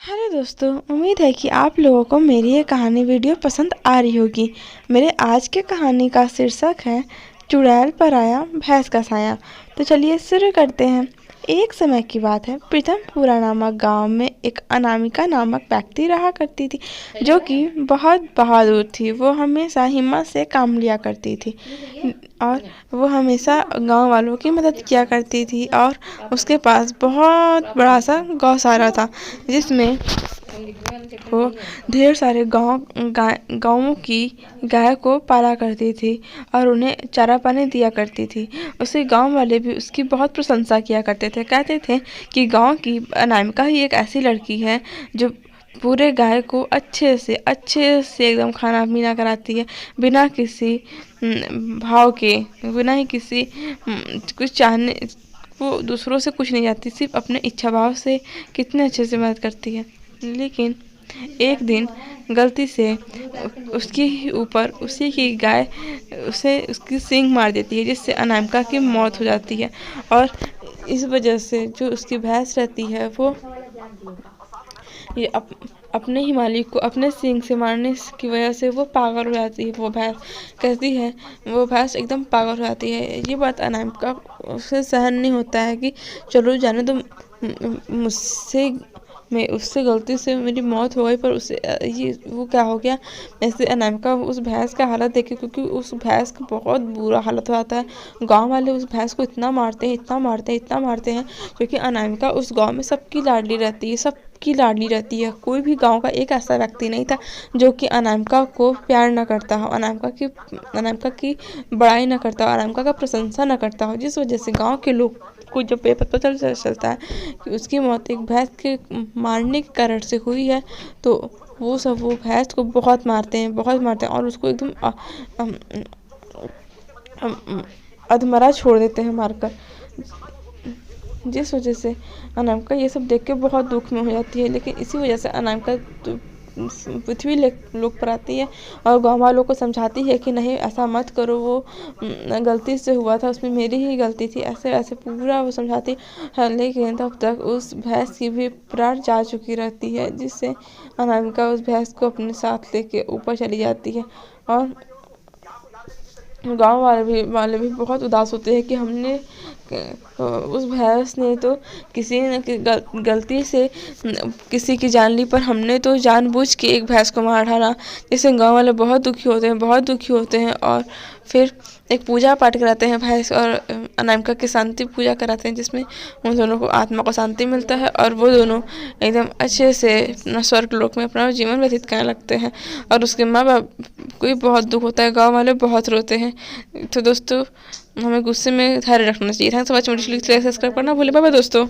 Hello दोस्तों, उम्मीद है कि आप लोगों को मेरी ये कहानी वीडियो पसंद आ रही होगी। मेरे आज के कहानी का शीर्षक है चुड़ैल पर आया भैंस का साया। तो चलिए शुरू करते हैं। एक समय की बात है, प्रीतमपुरा नामक गांव में एक अनामिका नामक व्यक्ति रहा करती थी, जो कि बहुत बहादुर थी। वो हमेशा हिम्मत से काम लिया करती थी और वो हमेशा गांव वालों की मदद किया करती थी। और उसके पास बहुत बड़ा सा गौशाला था, जिसमें वो ढेर सारे गाँवों की गाय को पाला करती थी और उन्हें चारा पानी दिया करती थी। उसे गांव वाले भी उसकी बहुत प्रशंसा किया करते थे। कहते थे कि गांव की अनामिका ही एक ऐसी लड़की है जो पूरे गाय को अच्छे से एकदम खाना पीना कराती है, बिना किसी भाव के, बिना ही किसी कुछ चाहने, वो दूसरों से कुछ नहीं चाहती, सिर्फ अपने इच्छा भाव से कितने अच्छे से मदद करती है। लेकिन एक दिन गलती से उसके ऊपर उसी की गाय उसे उसकी सींग मार देती है, जिससे अनामिका की मौत हो जाती है। और इस वजह से जो उसकी भैंस रहती है वो ये अपने ही मालिक को अपने सींग से मारने की वजह से वो पागल हो जाती है। वो भैंस कहती है, वो भैंस एकदम पागल हो जाती है। ये बात अनामिका उसे सहन नहीं होता है कि चलो जाने तो मुझसे मैं उससे गलती से मेरी मौत हो गई, पर उसे ये वो क्या हो गया। ऐसे अनामिका उस भैंस का हालत देखे, क्योंकि उस भैंस का बहुत बुरा हालत हो जाता है। गांव वाले उस भैंस को इतना मारते हैं, क्योंकि अनामिका उस गांव में सबकी लाडली रहती है, सबकी लाडली रहती है। कोई भी गांव का एक ऐसा व्यक्ति नहीं था जो कि अनामिका को प्यार न करता हो, अनामिका की बड़ाई न करता हो, अनामिका का प्रशंसा न करता हो। जिस वजह से गाँव के लोग को जब ये पता चलता है कि उसकी मौत एक भैंस के मारने के कारण से हुई है, तो वो भैंस को बहुत मारते हैं और उसको एकदम अधमरा छोड़ देते हैं मारकर। जिस वजह से अनामिका ये सब देख के बहुत दुख में हो जाती है। लेकिन इसी वजह से अनामिका पृथ्वी लोक पर आती है और गाँव वालों को समझाती है कि नहीं, ऐसा मत करो, वो गलती से हुआ था, उसमें मेरी ही गलती थी, ऐसे ऐसे पूरा वो समझाती है। लेकिन तब तक उस भैंस की भी प्राण जा चुकी रहती है, जिससे अनामिका उस भैंस को अपने साथ लेके ऊपर चली जाती है। और गांव वाले भी बहुत उदास होते हैं कि हमने उस भैंस ने तो किसी ने गलती से किसी की जान ली, पर हमने तो जानबूझ के एक भैंस को मार डाला। जिससे गांव वाले बहुत दुखी होते हैं और फिर एक पूजा पाठ कराते हैं भैंस और अनामिका की शांति पूजा कराते हैं, जिसमें उन दोनों को आत्मा को शांति मिलता है और वो दोनों एकदम अच्छे से अपना स्वर्ग लोक में अपना जीवन व्यतीत करने लगते हैं। और उसके माँ बाप को भी बहुत दुख होता है, गाँव वाले बहुत रोते हैं। तो दोस्तों, हमें गुस्से में धैर्य रखना चाहिए। थैंक्स फॉर वॉचिंग, सब्सक्राइब करना भूले। बाय बाय दोस्तों।